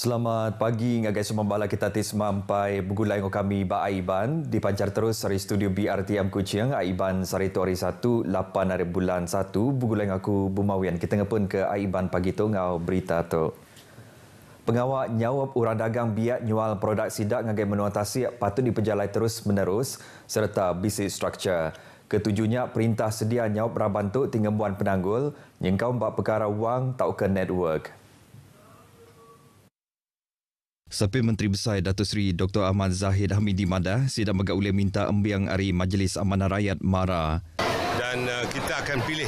Selamat pagi ngagai semua bala kita tis mampai begulai ngo kami ba Aiban dipancar terus dari studio BRTM Kuching Aiban sari tu hari 1 8 hari bulan 1 begulai aku Bumawian kita ngepun ke Aiban pagi tu ngau berita tu. Pengawal nyawab orang dagang biak nyual produk sidak ngagai menuatasi patut diperjalai terus menerus serta bisnis struktur. Ketujuhnya perintah sedia nyawab rabantuk tinggembuan penanggul nyengkau bak perkara wang tau ke network. Sapi Menteri Besar Datuk Seri Dr. Ahmad Zahid Hamidi Madah sidang megak ulih minta embiang hari Majlis Amanah Rakyat MARA. Dan kita akan pilih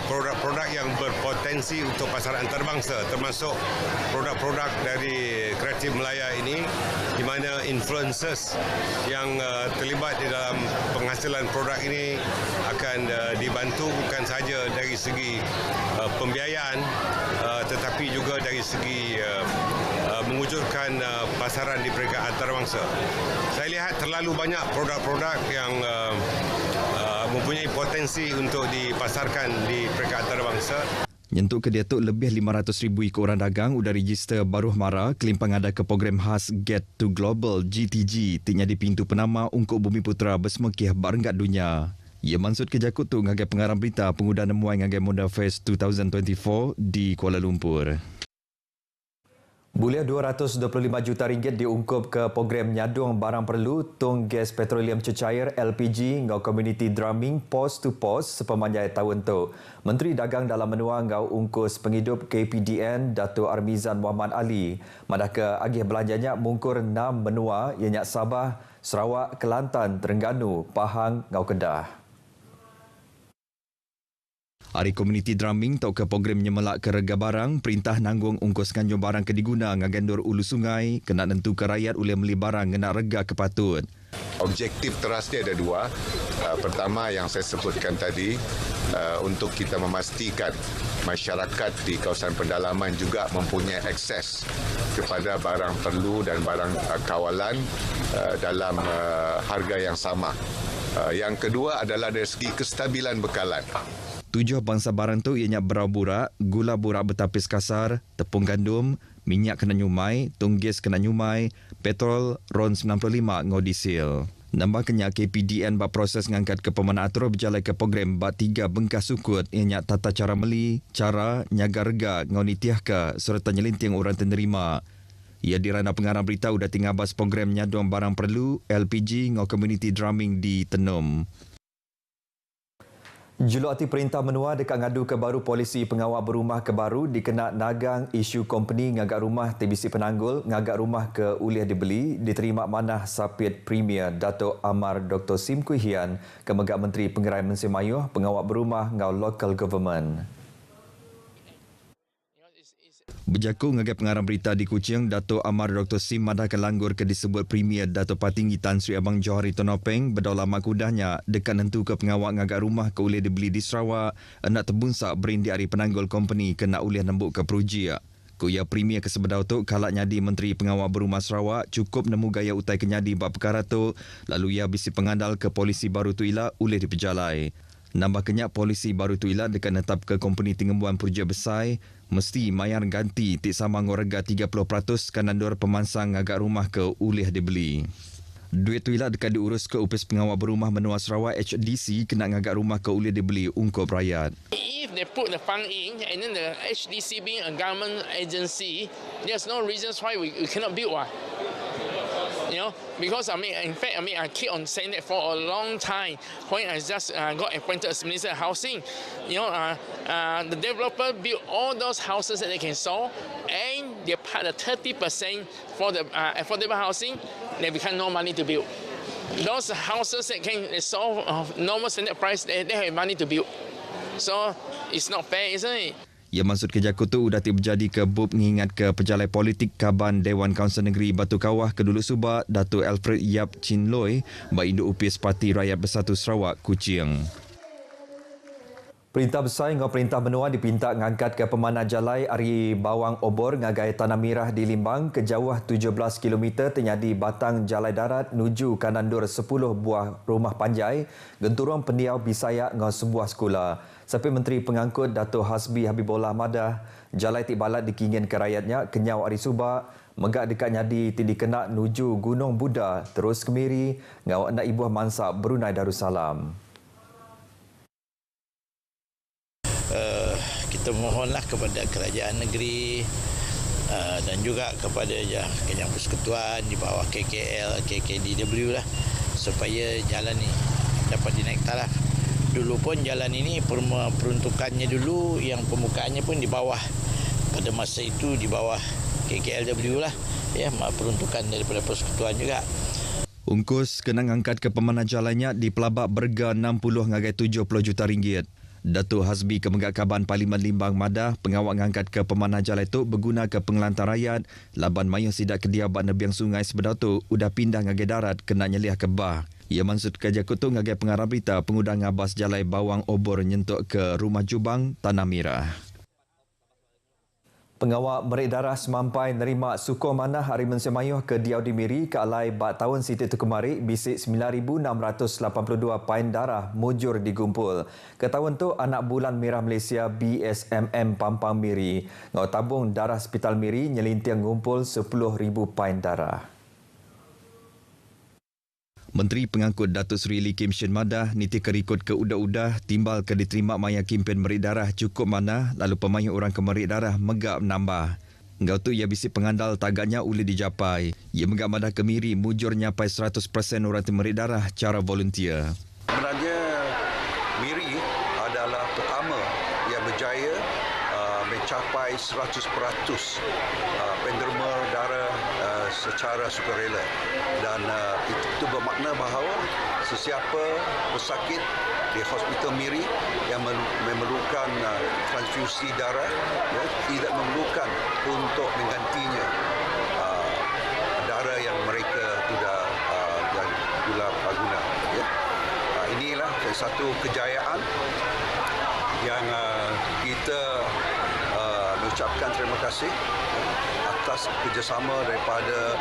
produk-produk yang berpotensi untuk pasaran antarabangsa, termasuk produk-produk dari Kreatif Melaya ini di mana influencers yang terlibat di dalam penghasilan produk ini akan dibantu bukan sahaja dari segi pembiayaan tetapi juga dari segi mewujudkan pasaran di peringkat antarabangsa. Saya lihat terlalu banyak produk-produk yang mempunyai potensi untuk dipasarkan di peringkat antarabangsa. Nyentuk ke dia tu lebih 500,000 ikut orang dagang udah register baru MARA kelimpang ada ke program khas Get to Global GTG tinya di pintu penama untuk Bumi Putra bersemekih barenggat dunia. Ia maksud ke jakut tu ngagai pengarang berita pengudan nemuai ngagai Moda Fest 2024 di Kuala Lumpur. Bulia RM225 juta diungkup ke program nyadung barang perlu tung gas petroleum cecair LPG ngau community drumming post to post sepemanjai tahun tu. Menteri Dagang dalam menua ngau ungkus penghidup KPDN Dato' Armizan Muhammad Ali. Madah ke agih belanjanya mungkur 6 menua ianya Sabah, Sarawak, Kelantan, Terengganu, Pahang ngau Kedah. Hari Komuniti Drumming tau ke program nyemelak ke rega barang, perintah nanggung ungkus kanjung barang ke diguna ngagandur ulu sungai, kena nentu ke rakyat oleh beli barang kena rega kepatut. Objektif terasnya ada dua. Pertama yang saya sebutkan tadi, untuk kita memastikan masyarakat di kawasan pendalaman juga mempunyai akses kepada barang perlu dan barang kawalan dalam harga yang sama. Yang kedua adalah dari segi kestabilan bekalan. Tujuh bangsa barang tu ianya berau burak, gula burak bertapis kasar, tepung gandum, minyak kena nyumai, tunggis kena nyumai, petrol RON 95 ngau diesel. Nambahkannya KPDN bak proses ngangkat ke pemanah atur berjalan ke program bak 3 bengkas sukut ianya tata cara meli, cara, nyaga rega ngau nitiahka serta nyelinting orang penerima. Ia dirana pengarang berita udah tinggal bas program nyadung barang perlu LPG ngau community drumming di Tenum. Juluk hati perintah menua dekat ngadu ke baru polisi pengawal berumah ke baru dikena nagang isu company ngagak rumah TBC Penanggul ngagak rumah ke ulih dibeli diterima manah Sapit Premier Dato' Amar Dr. Sim Kui Hian ke megak Menteri Pengerai Mesin Mayuh pengawal berumah ngau local government. Berjakut ngagai pengarang berita di Kuching, Dato' Amar Dr. Sim madah ke langgur ke disebut Premier Dato' Patinggi Tan Sri Abang Johari Tonopeng berdaulat makudahnya dekat nentu ke pengawal ngagak rumah ke ulih dibeli di Sarawak nak terbunsak berin di hari Penanggul Company kena ulih nembuk ke Peruji. Kuya Premier ke sebedau tu kalak nyadi Menteri Pengawal Berumah Sarawak cukup nemu gaya utai kenyadi bab perkara tu lalu ia bisi pengandal ke polisi baru tu ila ulih diperjalai. Nambah kenyak polisi baru tu ila dekat netap ke company tingembuan Peruji Besar mesti mayar ganti tik sama ngorega 30% kanandor pemansang ngagak rumah ke ulih dibeli. Duit tu ila dekat diurus ke Upis Pengawal Berumah Menua Sarawak HDC kena ngagak rumah ke ulih dibeli ungkup rakyat. If they put the fund in and then the HDC being a government agency, there's no reasons why we cannot build one. You know, because in fact, I keep on saying that for a long time. When I just got appointed as Minister of Housing, you know, the developer built all those houses that they can sell, and they pay the 30% for the affordable housing. They become no money to build. Those houses that can sell normal standard price, they have money to build. So it's not fair, isn't it? Ia maksud kejakut tu udah terjadi ke BUP mengingat ke pejalai politik Kaban Dewan Kaunsil Negeri Batu Kawah Kedulu Subak Dato' Alfred Yap Chin Loy bak induk upis Parti Rakyat Bersatu Sarawak Kuching. Perintah besar ngau perintah menua dipinta ngangkat ke pemanah jalai Ari Bawang Obor ngagai Tanah Mirah di Limbang ke jauh 17 km terjadi batang jalai darat nuju kanandur 10 buah rumah panjai genturung pendiau Bisaya ngau sebuah sekolah. Sampai Menteri Pengangkut Dato' Hasbi Habibullah Madah Jalai Tibalat dikingin ke rakyatnya kenyau Ari Subak, megak dekat nyadi tindi kena nuju Gunung Buddha, terus ke Miri, ngawak nak ibuah Mansab Brunei Darussalam. Kita mohonlah kepada kerajaan negeri dan juga kepada Kenyang Persekutuan di bawah KKL, KKDW lah, supaya jalan ni dapat dinaik taraf. Dulu pun jalan ini peruntukannya dulu yang pembukaannya pun di bawah, pada masa itu di bawah KKLW lah, ya, peruntukan daripada Persekutuan juga. Ungkus kena angkat ke pemanah jalannya di pelabak berga 60 ngagai 70 juta ringgit. Datuk Hasbi Kemegak Kaban Parlimen Limbang Madah pengawak ngangkat ke pemanah jalan itu berguna ke pengelantar rakyat laban mayah sidak kediabat nebiang sungai sebedau tu udah pindah ngagai darat kena nyeliah ke bah. Ia maksud kerja kutu ngagai pengarah berita pengundang ngabas jalai bawang obor nyentuk ke Rumah Jubang Tanah Merah. Pengawak Merik Darah semampai nerima sukor manah hari mensemayuh ke Diau di Miri ke alai bak tahun Siti tu kemari bisik 9,682 pain darah mujur digumpul. Ke tahun tu anak bulan merah Malaysia BSMM Pampang Miri ngau tabung darah Hospital Miri nyelintiang ngumpul 10,000 pain darah. Menteri Pengangkut Datuk Seri Lee Kim Shin Madah niti kerikut ke udah-udah timbal ke diterima maya kimpen Merik Darah cukup mana lalu pemayuh orang ke Merik Darah megap menambah. Engkau tu ia bisik pengandal taganya boleh dicapai. Ia megap Madah ke Miri mujur nyapai 100% orang ke Merik Darah cara volunteer. Sebenarnya Miri adalah pertama yang berjaya mencapai 100% penderma darah secara sukarela, dan itu bermakna bahawa sesiapa pesakit di Hospital Miri yang memerlukan transfusi darah tidak memerlukan untuk menggantinya darah yang mereka sudah guna. Inilah satu kejayaan yang kita mengucapkan terima kasih atas kerjasama daripada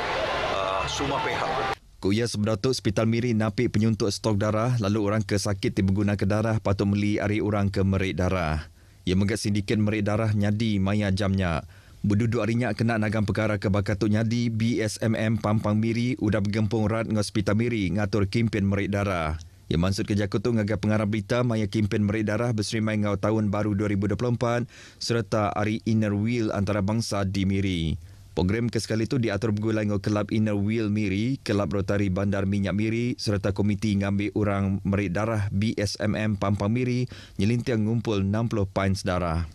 semua pihak. Kuya sebedau tu Hospital Miri napik penyuntuk stok darah lalu orang ke sakit berguna ke darah patut meli ari orang ke Merik Darah. Ia megat sindiket Merik Darah nyadi maya jamnya. Berduduk harinya kena nagam perkara ke Bakatuk Nyadi BSMM Pampang Miri udah bergempung rat dengan Hospital Miri ngatur kempen Merik Darah. Ia maksud kerja kutu ngagai pengarah berita maya kempen Merik Darah berserimai ngau tahun baru 2024 serta Hari Inner Wheel antarabangsa di Miri. Program kesekali itu diatur bergulai ngau Kelab Inner Wheel Miri, Kelab Rotari Bandar Minyak Miri serta Komiti Ngambil Orang Merik Darah BSMM Pampang Miri nyelintiang ngumpul 60 pains darah.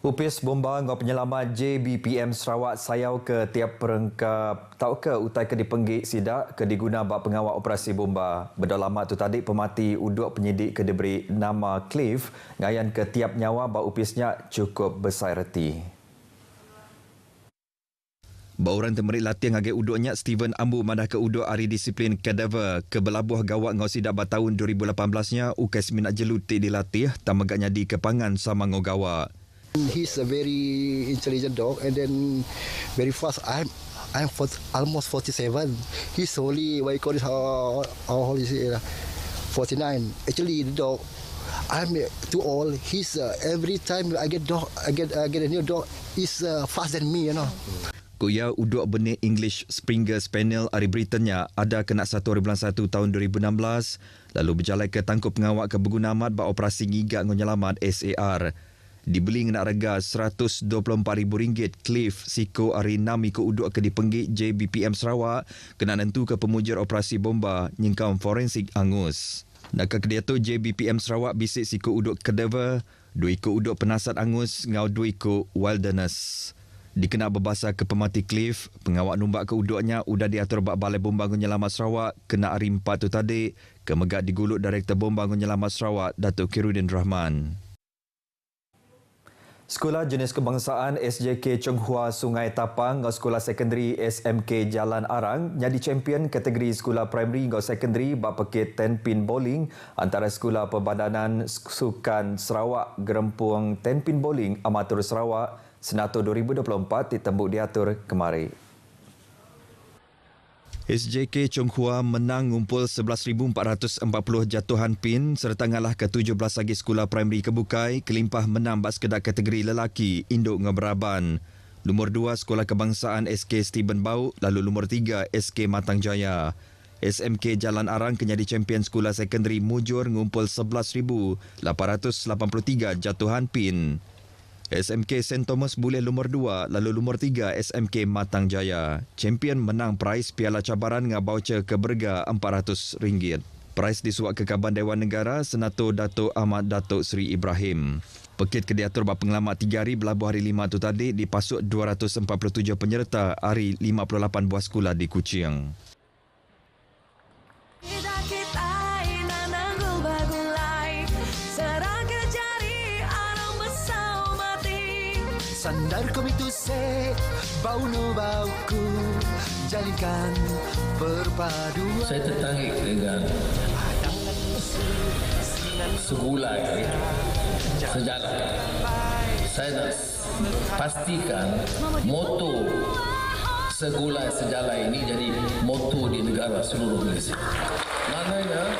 Upis bomba ngau penyelamat JBPM Sarawak sayau ke tiap perengkap tau ke utai ke dipenggik sidak ke diguna bak pengawal operasi bomba. Berdalamat tu tadi pemati uduk penyidik ke diberi nama Cliff ngayan ke tiap nyawa bak upisnya cukup besar reti. Bauran temerik latihan ngagai uduknya Steven Ambu madah ke uduk hari disiplin kadaver ke belabuh gawat ngau sidak bak tahun 2018-nya ukai seminat jelutik dilatih tamagaknya di kepangan sama ngau gawat. He's a very intelligent dog and then very fast. I'm almost 47. He's only what you call this how old is he? 49. Actually, the dog I'm too old. He's every time I get a new dog, he's fast than me, you know. Kuya uduk benih English Springer Spaniel dari Britanya ada kena 1 hari bulan 1 tahun 2016 lalu berjalan ke tangkup pengawak ke berguna amat bak operasi ngigak ngonyelamat SAR. Dibeli dengan harga RM124,000 Cliff Siko hari 6 ikut uduk ke dipenggik JBPM Sarawak kena nentu ke pemujar operasi bomba nyingkam forensik angus. Nak ke dia tu JBPM Sarawak bisik Siko uduk kedever, 2 ikut uduk penasat angus ngau 2 ikut wilderness. Dikena berbahasa ke pemati Cliff, pengawak numbak ke uduknya udah diatur bak Balai Bomba Penyelamat Sarawak kena hari 4 tu tadi ke megak digulut Direktur Bomba Penyelamat Sarawak Datuk Khairuddin Rahman. Sekolah Jenis Kebangsaan SJK Chonghua Sungai Tapang ngau Sekolah Sekondari SMK Jalan Arang nyadi champion kategori sekolah primary ngau sekondari bak pekit 10 pin bowling antara Sekolah Perbadanan Sukan Sarawak Gerempung 10 pin bowling amatur Sarawak Senator 2024 ditembuk diatur kemari. SJK Chong Hua menang ngumpul 11,440 jatuhan pin serta ngalah ke-17 lagi sekolah primary Kebukai kelimpah menang bas kedak kategori lelaki Induk Ngeberaban. Lumur 2 Sekolah Kebangsaan SK Stephen Bau, lalu lumur 3 SK Matang Jaya. SMK Jalan Arang kenyadi champion sekolah sekondari Mujur ngumpul 11,883 jatuhan pin. SMK St. Thomas Buleh lumur 2, lalu lumur 3 SMK Matang Jaya. Champion menang prize Piala Cabaran dengan voucher ke berga RM400. Prize disuak ke Kaban Dewan Negara Senator Datuk Ahmad Datuk Seri Ibrahim. Pekit diatur berpengalaman 3 hari berlabuh hari 5 tu tadi dipasuk 247 penyerta hari 58 buah sekolah di Kuching. Sandar komitu se bau no bauku jalinkan perpaduan. Saya tertarik dengan segulai sejalan. Saya nak pastikan moto segulai sejalan ini jadi moto di negara seluruh Malaysia. Maknanya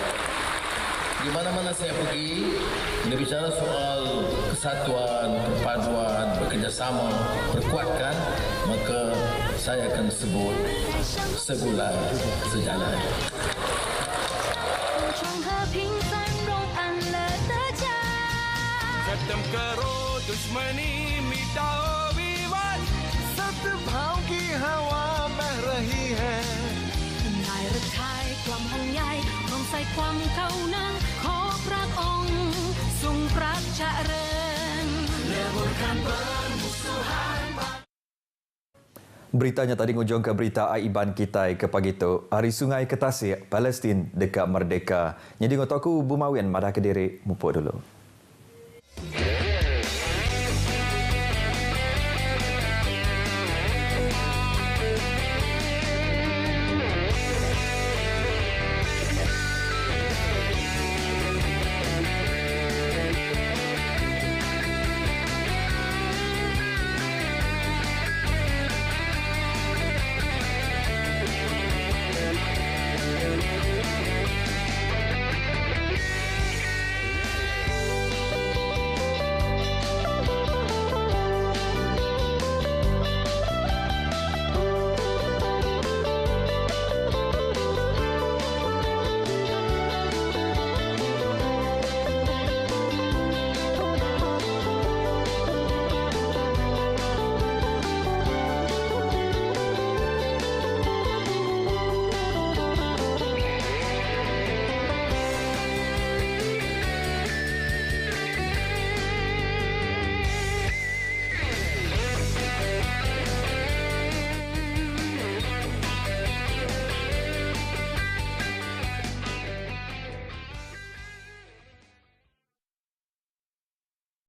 di mana-mana saya pergi, bila bicara soal kesatuan, perpaduan, bekerjasama, perkuatkan, maka saya akan sebut segulai sejalan. Setem kero dushmani मिटाओ विवाद सद्भाव की हवा बह रही है นายรักไทยความห่วงใยรวมใส่ความเข้านั้นขอพระองค์ทรงพระเจริญ Beritanya tadi ngujung ke berita Aiban Kitai ke pagi tu. Hari Sungai Ketasik, Palestin dekat merdeka. Jadi ngotok aku Bumawian Madah Kediri, mupuk dulu.